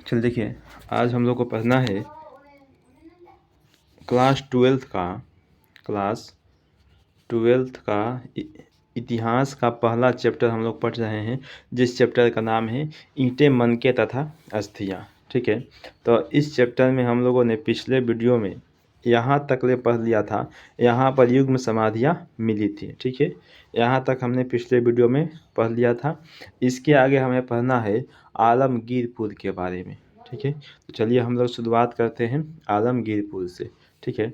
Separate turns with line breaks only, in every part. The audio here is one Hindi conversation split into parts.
चल देखिए, आज हम लोग को पढ़ना है क्लास ट्वेल्थ का इतिहास का पहला चैप्टर हम लोग पढ़ रहे हैं, जिस चैप्टर का नाम है ईंटें मनके तथा अस्थियाँ। ठीक है, तो इस चैप्टर में हम लोगों ने पिछले वीडियो में यहाँ तक ले पढ़ लिया था। यहाँ पर युग्म समाधियाँ मिली थी। ठीक है, यहाँ तक हमने पिछले वीडियो में पढ़ लिया था। इसके आगे हमें पढ़ना है आलमगीरपुर के बारे में। ठीक है, तो चलिए हम लोग शुरुआत करते हैं आलमगीरपुर से। ठीक है,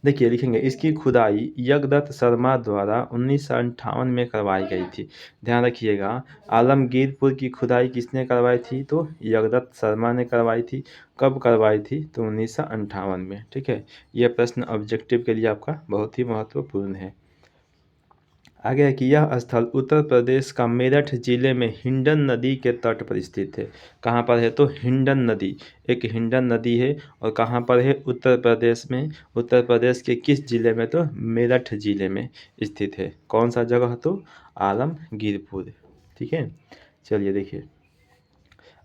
देखिए लिखेंगे, इसकी खुदाई यज्ञदत्त शर्मा द्वारा 1958 में करवाई गई थी। ध्यान रखिएगा, आलमगीरपुर की खुदाई किसने करवाई थी? तो यज्ञदत्त शर्मा ने करवाई थी। कब करवाई थी? तो 1958 में। ठीक है, यह प्रश्न ऑब्जेक्टिव के लिए आपका बहुत ही महत्वपूर्ण है। आगे है कि यह स्थल उत्तर प्रदेश का मेरठ जिले में हिंडन नदी के तट पर स्थित है। कहाँ पर है? तो हिंडन नदी, एक हिंडन नदी है। और कहाँ पर है? उत्तर प्रदेश में। उत्तर प्रदेश के किस जिले में? तो मेरठ जिले में स्थित है। कौन सा जगह? तो आलमगीरपुर। ठीक है, चलिए देखिए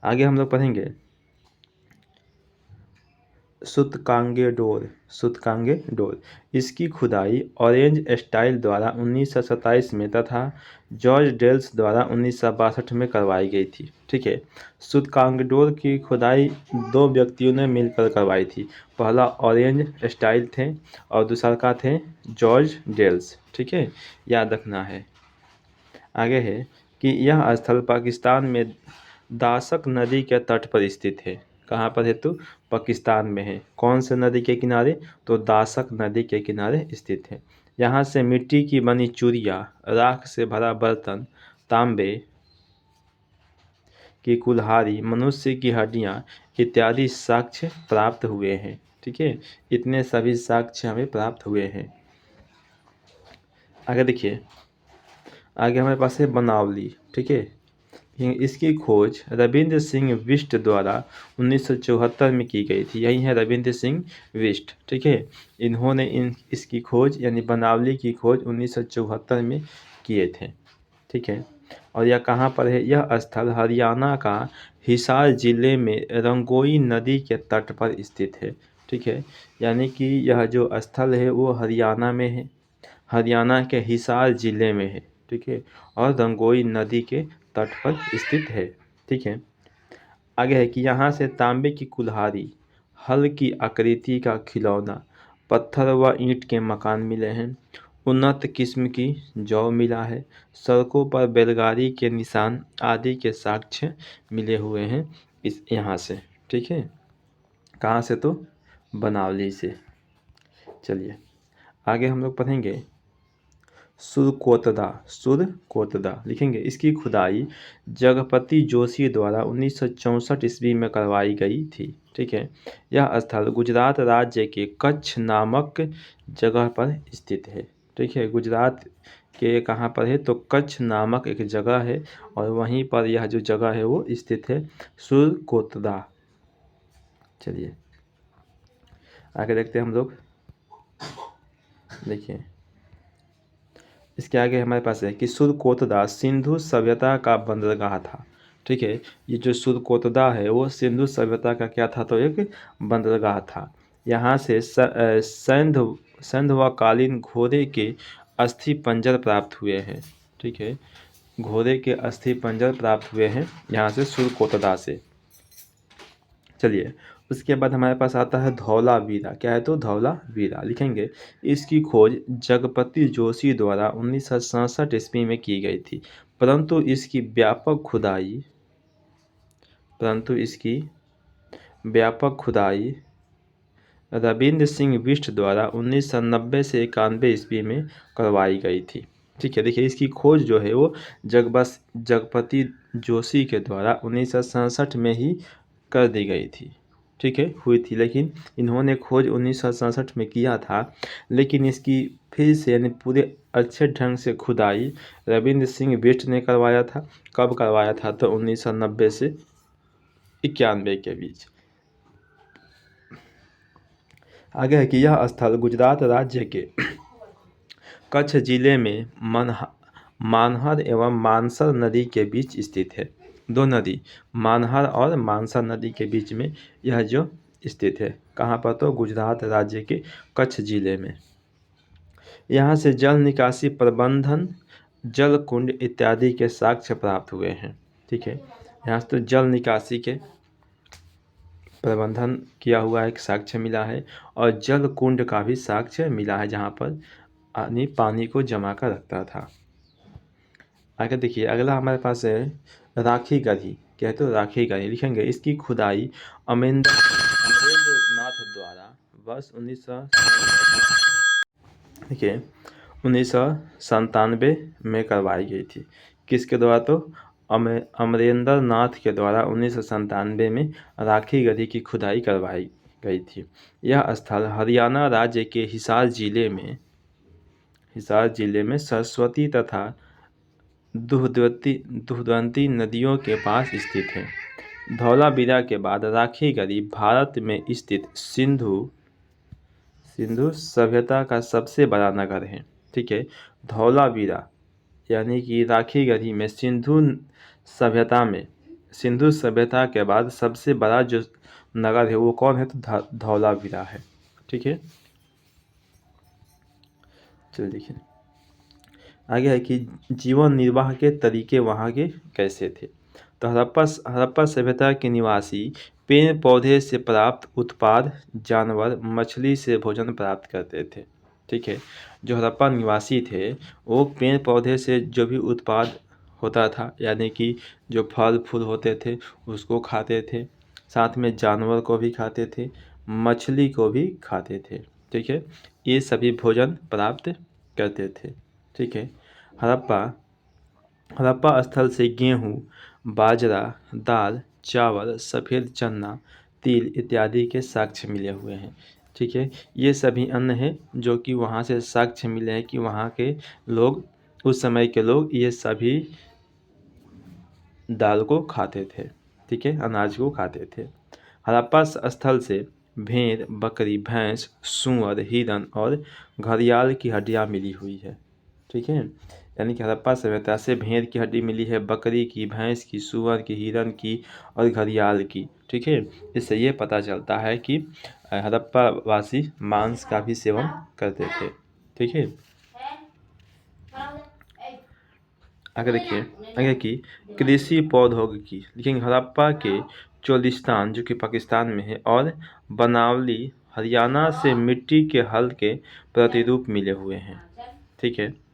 आगे हम लोग पढ़ेंगे सूतकांगे डोर। इसकी खुदाई ऑरेंज स्टाइल द्वारा 1927 में तथा जॉर्ज डेल्स द्वारा 1962 में करवाई गई थी। ठीक है, सूतकांग डोर की खुदाई दो व्यक्तियों ने मिलकर करवाई थी। पहला ऑरेंज स्टाइल थे और दूसरा का थे जॉर्ज डेल्स। ठीक है, याद रखना है। आगे है कि यह स्थल पाकिस्तान में दासक नदी के तट पर स्थित है। कहाँ पर है? तो पाकिस्तान में है। कौन से नदी के किनारे? तो दासक नदी के किनारे स्थित है। यहाँ से मिट्टी की बनी चूड़ियाँ, राख से भरा बर्तन, तांबे की कुल्हाड़ी, मनुष्य की हड्डियाँ इत्यादि साक्ष्य प्राप्त हुए हैं। ठीक है, इतने सभी साक्ष्य हमें प्राप्त हुए हैं। आगे देखिए, आगे हमारे पास है बनावली। ठीक है, इसकी खोज रविंद्र सिंह बिष्ट द्वारा 1974 में की गई थी। यही है रविंद्र सिंह बिष्ट। ठीक है, इन्होंने इसकी खोज यानी बनावली की खोज 1974 में किए थे। ठीक है, और यह कहाँ पर है? यह स्थल हरियाणा का हिसार जिले में रंगोई नदी के तट पर स्थित है। ठीक है, यानी कि यह जो स्थल है वो हरियाणा में है, हरियाणा के हिसार जिले में है। ठीक है, और रंगोई नदी के तट पर स्थित है। ठीक है, आगे है कि यहाँ से तांबे की कुल्हाड़ी, हल की आकृति का खिलौना, पत्थर व ईंट के मकान मिले हैं। उन्नत किस्म की जौ मिला है। सड़कों पर बैलगाड़ी के निशान आदि के साक्ष्य मिले हुए हैं इस यहाँ से। ठीक है, कहाँ से? तो बनावली से। चलिए आगे हम लोग पढ़ेंगे सुरकोतदा लिखेंगे। इसकी खुदाई जगपति जोशी द्वारा 1964 ईस्वी में करवाई गई थी। ठीक है, यह स्थल गुजरात राज्य के कच्छ नामक जगह पर स्थित है। ठीक है, गुजरात के कहाँ पर है? तो कच्छ नामक एक जगह है और वहीं पर यह जो जगह है वो स्थित है, सुरकोतदा। चलिए आगे देखते हैं हम लोग। देखिए इसके आगे हमारे पास है कि सुरकोतदा सिंधु सभ्यता का बंदरगाह था। ठीक है, ये जो सुरकोतदा है वो सिंधु सभ्यता का क्या था? तो एक बंदरगाह था। यहाँ से सैंधवकालीन घोड़े के अस्थि पंजर प्राप्त हुए हैं। ठीक है, घोड़े के अस्थि पंजर प्राप्त हुए हैं यहाँ से सुरकोतदा से। चलिए उसके बाद हमारे पास आता है धौलावीरा। क्या है? तो धौलावीरा लिखेंगे। इसकी खोज जगपति जोशी द्वारा 1967 ईस्वी में की गई थी, परंतु इसकी व्यापक खुदाई रविंद्र सिंह बिष्ट द्वारा 1990 से 91 ईस्वी में करवाई गई थी। ठीक है, देखिए इसकी खोज जो है वो जगपति जोशी के द्वारा 1967 में ही कर दी गई थी। ठीक है, हुई थी, लेकिन इन्होंने खोज 1967 में किया था, लेकिन इसकी फिर से यानी पूरे अच्छे ढंग से खुदाई रविंद्र सिंह बिष्ट ने करवाया था। कब करवाया था? तो 1990 से 91 के बीच। आगे है कि यह स्थल गुजरात राज्य के कच्छ जिले में मानहर एवं मानसर नदी के बीच स्थित है। दो नदी मानहर और मानसा नदी के बीच में यह जो स्थित है। कहाँ पर? तो गुजरात राज्य के कच्छ जिले में। यहाँ से जल निकासी प्रबंधन, जल कुंड इत्यादि के साक्ष्य प्राप्त हुए हैं। ठीक है, यहाँ से तो जल निकासी के प्रबंधन किया हुआ एक साक्ष्य मिला है और जल कुंड का भी साक्ष्य मिला है, जहाँ पर आदमी पानी को जमा कर रखता था। आगे देखिए, अगला हमारे पास है राखी गढ़ी। क्या है? तो राखी गढ़ी लिखेंगे। इसकी खुदाई अमरेंद्र नाथ द्वारा वर्ष 1997 में करवाई गई थी। किसके द्वारा? तो अमरेंद्र नाथ के द्वारा 1997 में राखी गढ़ी की खुदाई करवाई गई थी। यह स्थल हरियाणा राज्य के हिसार जिले में सरस्वती तथा दुहदंती नदियों के पास स्थित है। धौलावीरा के बाद राखी गढ़ी भारत में स्थित सिंधु सभ्यता का सबसे बड़ा नगर है। ठीक है, धौलावीरा यानी कि राखी गढ़ी में सिंधु सभ्यता के बाद सबसे बड़ा जो नगर है वो कौन है? तो धौलावीरा है। ठीक है, चलिए देखिए आगे है कि जीवन निर्वाह के तरीके वहाँ के कैसे थे। तो हड़प्पा सभ्यता के निवासी पेड़ पौधे से प्राप्त उत्पाद, जानवर, मछली से भोजन प्राप्त करते थे। ठीक है, जो हड़प्पा निवासी थे वो पेड़ पौधे से जो भी उत्पाद होता था, यानी कि जो फल फूल होते थे उसको खाते थे, साथ में जानवर को भी खाते थे, मछली को भी खाते थे। ठीक है, ये सभी भोजन प्राप्त करते थे। ठीक है, हड़प्पा स्थल से गेहूँ, बाजरा, दाल, चावल, सफ़ेद चना, तिल इत्यादि के साक्ष्य मिले हुए हैं। ठीक है, ये सभी अन्न हैं जो कि वहाँ से साक्ष्य मिले हैं कि वहाँ के लोग, उस समय के लोग ये सभी दाल को खाते थे। ठीक है, अनाज को खाते थे। हड़प्पा स्थल से भेड़, बकरी, भैंस, सूअर, हिरन और घड़ियाल की हड्डियाँ मिली हुई है। ठीक है, यानी कि हड़प्पा सभ्यता से भेड़ की हड्डी मिली है, बकरी की, भैंस की, सूअर की, हिरन की और घड़ियाल की। ठीक है, इससे ये पता चलता है कि हड़प्पा वासी मांस का भी सेवन करते थे। ठीक है, आगे देखिए आगे की कृषि प्रौद्योगिकी लिखेंगे। हड़प्पा के चोलिस्तान जो कि पाकिस्तान में है और बनावली हरियाणा से मिट्टी के हल के प्रतिरूप मिले हुए हैं। ठीक है,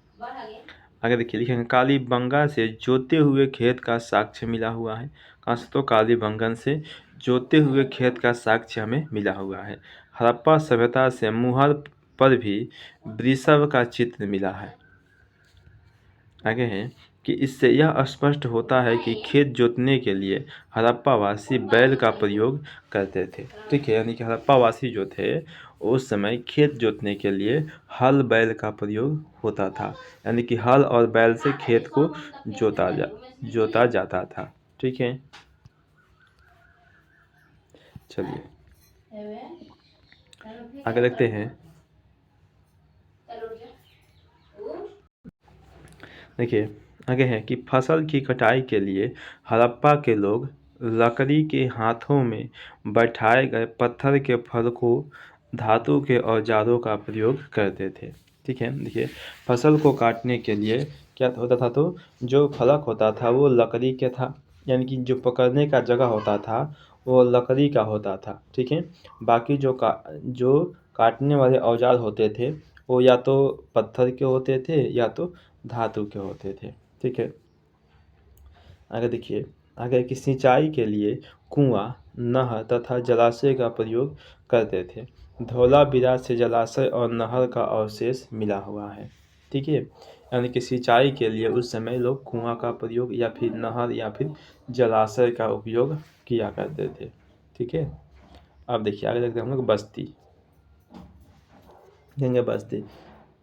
आगे देखिए लिखेंगे कालीबंगा से जोते हुए खेत का साक्ष्य मिला हुआ है। कहाँ से? तो कालीबंगन से जोते हुए खेत का साक्ष्य हमें मिला हुआ है। हड़प्पा सभ्यता से मुहर पर भी वृषभ का चित्र मिला है। आगे है कि इससे यह स्पष्ट होता है कि खेत जोतने के लिए हड़प्पा वासी बैल का प्रयोग करते थे। ठीक है, यानी कि हड़प्पा वासी जो थे उस समय खेत जोतने के लिए हल बैल का प्रयोग होता था, यानी कि हल और बैल से खेत को जोता जाता था। ठीक है, चलिए आगे देखते हैं। देखिए आगे है कि फसल की कटाई के लिए हड़प्पा के लोग लकड़ी के हाथों में बैठाए गए पत्थर के फलकों, धातु के औजारों का प्रयोग करते थे। ठीक है, देखिए फसल को काटने के लिए क्या होता था? तो जो फलक होता था वो लकड़ी के था, यानी कि जो पकड़ने का जगह होता था वो लकड़ी का होता था। ठीक है, बाकी जो काटने वाले औजार होते थे वो या तो पत्थर के होते थे या तो धातु के होते थे। ठीक है, आगे देखिए आगे की सिंचाई के लिए कुआं, नहर तथा जलाशय का प्रयोग करते थे। धौलावीरा से जलाशय और नहर का अवशेष मिला हुआ है। ठीक है, यानी कि सिंचाई के लिए उस समय लोग कुआं का प्रयोग या फिर नहर या फिर जलाशय का उपयोग किया करते थे। ठीक है, अब देखिए आगे देखते हैं हम लोग बस्ती।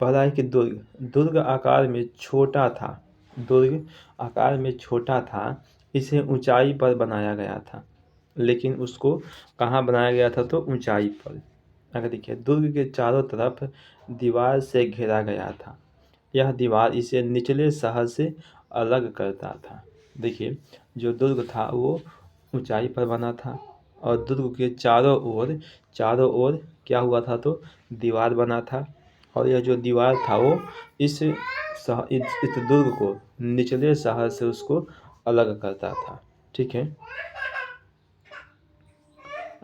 पहला है कि दुर्ग आकार में छोटा था। इसे ऊंचाई पर बनाया गया था, लेकिन उसको कहाँ बनाया गया था? तो ऊंचाई पर। अगर देखिए दुर्ग के चारों तरफ दीवार से घेरा गया था। यह दीवार इसे निचले शहर से अलग करता था। देखिए जो दुर्ग था वो ऊंचाई पर बना था और दुर्ग के चारों ओर क्या हुआ था तो दीवार बना था। और यह जो दीवार था वो इस दुर्ग को निचले शहर से उसको अलग करता था। ठीक है,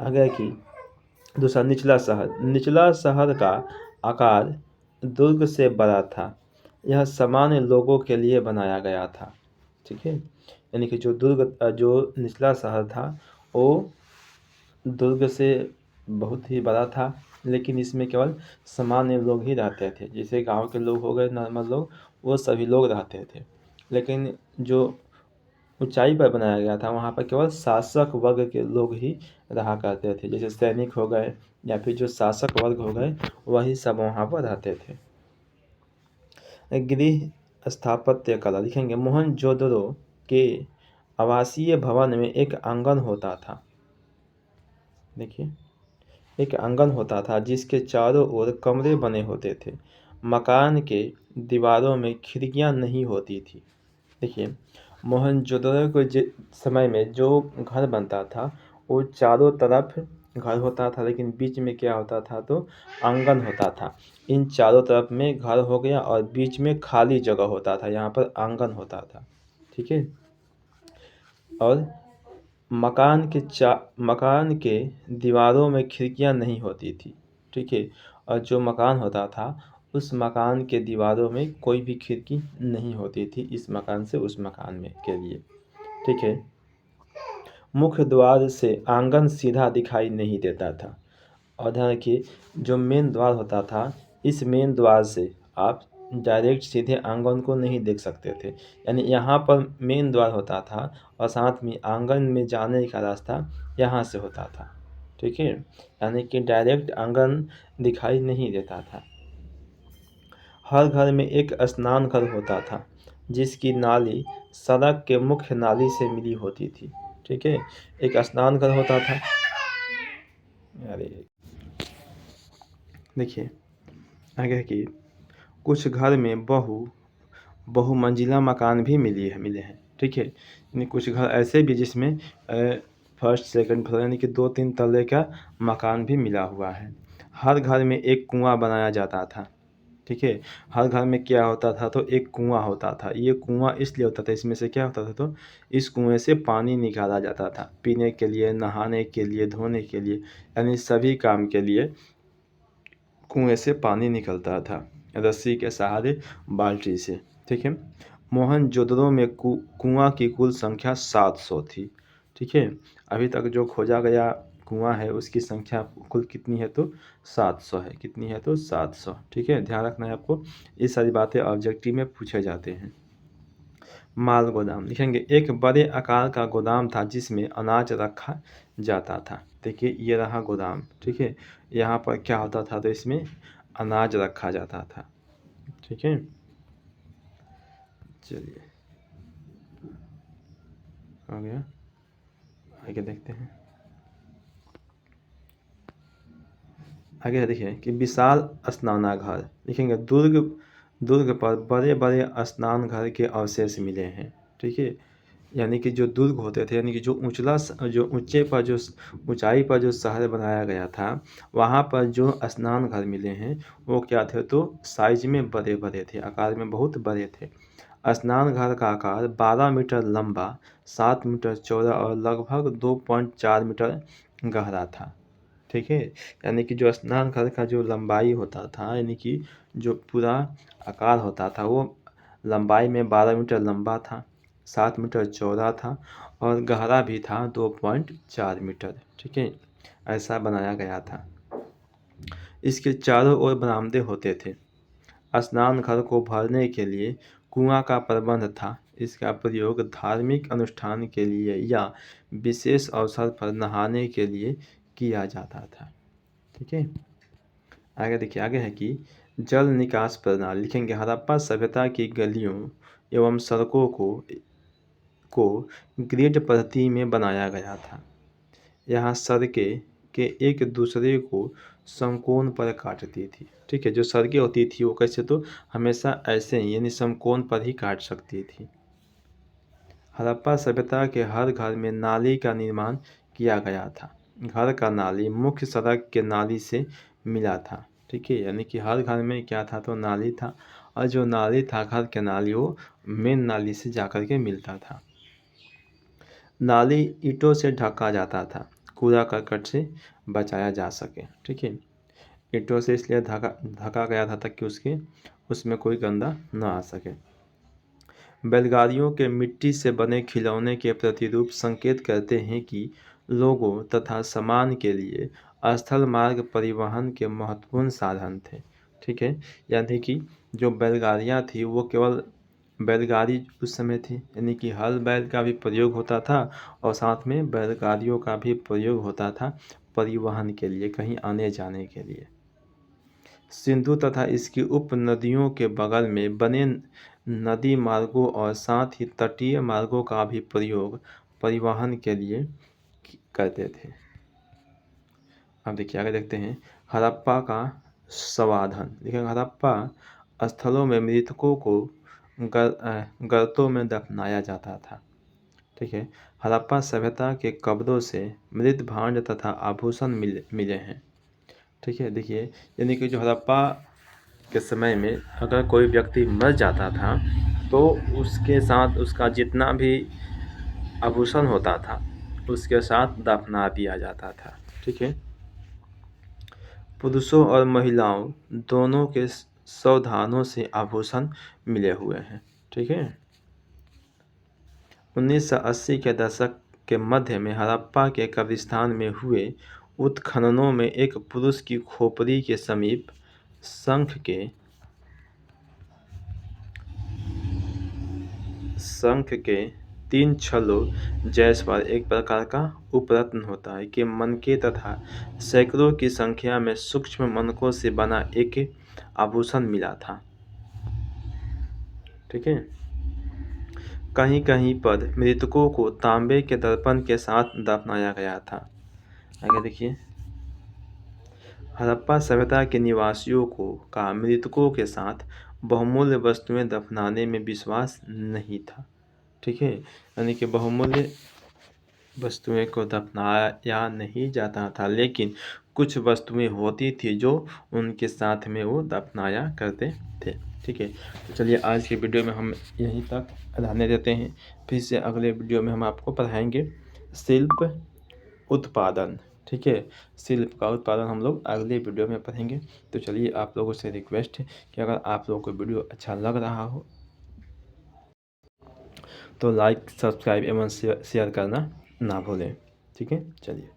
आगे की दूसरा निचला शहर का आकार दुर्ग से बड़ा था। यह सामान्य लोगों के लिए बनाया गया था। ठीक है, यानी कि जो निचला शहर था वो दुर्ग से बहुत ही बड़ा था, लेकिन इसमें केवल सामान्य लोग ही रहते थे। जैसे गांव के लोग हो गए, नॉर्मल लोग, वो सभी लोग रहते थे। लेकिन जो ऊंचाई पर बनाया गया था वहाँ पर केवल शासक वर्ग के लोग ही रहा करते थे। जैसे सैनिक हो गए या फिर जो शासक वर्ग हो गए, वही सब वहाँ पर रहते थे। गृह स्थापत्य कला लिखेंगे। मोहनजोदड़ो के आवासीय भवन में एक आंगन होता था। देखिए, एक आंगन होता था जिसके चारों ओर कमरे बने होते थे। मकान के दीवारों में खिड़कियां नहीं होती थी। देखिए, मोहनजोदड़ो के समय में जो घर बनता था वो चारों तरफ घर होता था, लेकिन बीच में क्या होता था तो आंगन होता था। इन चारों तरफ में घर हो गया और बीच में खाली जगह होता था, यहाँ पर आंगन होता था। ठीक है, और मकान के दीवारों में खिड़कियां नहीं होती थी। ठीक है, और जो मकान होता था उस मकान के दीवारों में कोई भी खिड़की नहीं होती थी, इस मकान से उस मकान में के लिए। ठीक है, मुख्य द्वार से आंगन सीधा दिखाई नहीं देता था। और ध्यान रखिए, जो मेन द्वार होता था, इस मेन द्वार से आप डायरेक्ट सीधे आंगन को नहीं देख सकते थे। यानी यहाँ पर मेन द्वार होता था और साथ में आंगन में जाने का रास्ता यहाँ से होता था। ठीक है, यानी कि डायरेक्ट आंगन दिखाई नहीं देता था। हर घर में एक स्नान घर होता था जिसकी नाली सड़क के मुख्य नाली से मिली होती थी। ठीक है, एक स्नान घर होता था। अरे देखिए, आगे की कुछ घर में बहुमंजिला मकान भी मिले हैं। ठीक है, यानी कुछ घर ऐसे भी जिसमें फर्स्ट सेकंड फ्लोर यानी कि 2-3 तल्ले का मकान भी मिला हुआ है। हर घर में एक कुआं बनाया जाता था। ठीक है, हर घर में क्या होता था तो एक कुआं होता था। ये कुआं इसलिए होता था, इसमें से क्या होता था तो इस कुएं से पानी निकाला जाता था, पीने के लिए, नहाने के लिए, धोने के लिए, यानी सभी काम के लिए कुएं से पानी निकलता था, रस्सी के सहारे, बाल्टी से। ठीक है, मोहनजोदड़ो में कुआं की कुल संख्या 700 थी। ठीक है, अभी तक जो खोजा गया कुआं है उसकी संख्या कुल कितनी है तो 700 है। कितनी है तो 700। ठीक है, ध्यान रखना है आपको, ये सारी बातें ऑब्जेक्टिव में पूछे जाते हैं। माल गोदाम लिखेंगे। एक बड़े आकार का गोदाम था जिसमें अनाज रखा जाता था। देखिए, ये रहा गोदाम। ठीक है, यहाँ पर क्या होता था तो इसमें अनाज रखा जाता था। ठीक है, चलिए हो गया, आगे देखते हैं। आगे देखिए कि विशाल स्नानागार लिखेंगे। दुर्ग पर बड़े बड़े स्नान घर के अवशेष मिले हैं। ठीक है, यानी कि जो दुर्ग होते थे, यानी कि जो ऊंचाई पर जो शहर बनाया गया था, वहाँ पर जो स्नान घर मिले हैं वो क्या थे तो साइज में बड़े बड़े थे, आकार में बहुत बड़े थे। स्नान घर का आकार 12 मीटर लंबा, 7 मीटर चौड़ा और लगभग 2.4 मीटर गहरा था। ठीक है, यानी कि जो स्नान घर का जो लंबाई होता था, यानी कि जो पूरा आकार होता था वो लंबाई में 12 मीटर लंबा था, 7 मीटर चौड़ा था और गहरा भी था 2.4 मीटर। ठीक है, ऐसा बनाया गया था। इसके चारों ओर बरामदे होते थे। स्नान घर को भरने के लिए कुआं का प्रबंध था। इसका प्रयोग धार्मिक अनुष्ठान के लिए या विशेष अवसर पर नहाने के लिए किया जाता था। ठीक है, आगे देखिए, आगे है कि जल निकास प्रणाली लिखेंगे। हड़प्पा सभ्यता की गलियों एवं सड़कों को ग्रिड पद्धति में बनाया गया था। यहाँ सड़कें के एक दूसरे को समकोण पर काटती थी। ठीक है, जो सड़कें होती थी वो कैसे तो हमेशा ऐसे ही यानी समकोण पर ही काट सकती थी। हड़प्पा सभ्यता के हर घर में नाली का निर्माण किया गया था। घर का नाली मुख्य सड़क के नाली से मिला था। ठीक है, यानी कि हर घर में क्या था, तो नाली था, और जो नाली था घर के नाली वो मेन नाली से जाकर के मिलता था। नाली ईंटों से ढका जाता था, कूड़ा करकट से बचाया जा सके। ठीक है, ईंटों से इसलिए ढका गया था ताकि उसमें कोई गंदा ना आ सके। बैलगाड़ियों के मिट्टी से बने खिलौने के प्रतिरूप संकेत करते हैं कि लोगों तथा सामान के लिए स्थल मार्ग परिवहन के महत्वपूर्ण साधन थे। ठीक है, यानी कि जो बैलगाड़ियाँ थी वो केवल बैलगाड़ी उस समय थी, यानी कि हल बैल का भी प्रयोग होता था और साथ में बैलगाड़ियों का भी प्रयोग होता था परिवहन के लिए, कहीं आने जाने के लिए। सिंधु तथा इसकी उपनदियों के बगल में बने नदी मार्गों और साथ ही तटीय मार्गों का भी प्रयोग परिवहन के लिए करते थे। अब देखिए आगे देखते हैं हड़प्पा का समाधान। देखिए हड़प्पा स्थलों में मृतकों को गर्तों में दफनाया जाता था। ठीक है, हड़प्पा सभ्यता के कब्रों से मृत भांड तथा आभूषण मिले हैं। ठीक है, देखिए यानी कि जो हड़प्पा के समय में अगर कोई व्यक्ति मर जाता था तो उसके साथ उसका जितना भी आभूषण होता था उसके साथ दफना दिया जाता था। ठीक है, पुरुषों और महिलाओं दोनों के सावधानों से आभूषण मिले हुए हैं। ठीक है, 1980 के दशक के मध्य में हड़प्पा के कब्रिस्तान में हुए उत्खननों में एक पुरुष की खोपड़ी के समीप शंख के 3 छल्लों जैसवाल एक प्रकार का उपरत्न होता है कि मनके तथा सैकड़ों की संख्या में सूक्ष्म मनकों से बना एक आभूषण मिला था। ठीक है, कहीं कहीं पर मृतकों को तांबे के दर्पण के साथ दफनाया गया था। आगे देखिए हड़प्पा सभ्यता के निवासियों का मृतकों के साथ बहुमूल्य वस्तुएं दफनाने में विश्वास नहीं था। ठीक है, यानी कि बहुमूल्य वस्तुएं को दफनाया नहीं जाता था, लेकिन कुछ वस्तुएं होती थी जो उनके साथ में वो दफनाया करते थे। ठीक है, तो चलिए आज के वीडियो में हम यहीं तक रहने देते हैं। फिर से अगले वीडियो में हम आपको पढ़ाएंगे शिल्प उत्पादन। ठीक है, शिल्प का उत्पादन हम लोग अगले वीडियो में पढ़ेंगे। तो चलिए आप लोगों से रिक्वेस्ट है कि अगर आप लोगों को वीडियो अच्छा लग रहा हो तो लाइक सब्सक्राइब एवं शेयर करना ना भूलें। ठीक है, चलिए।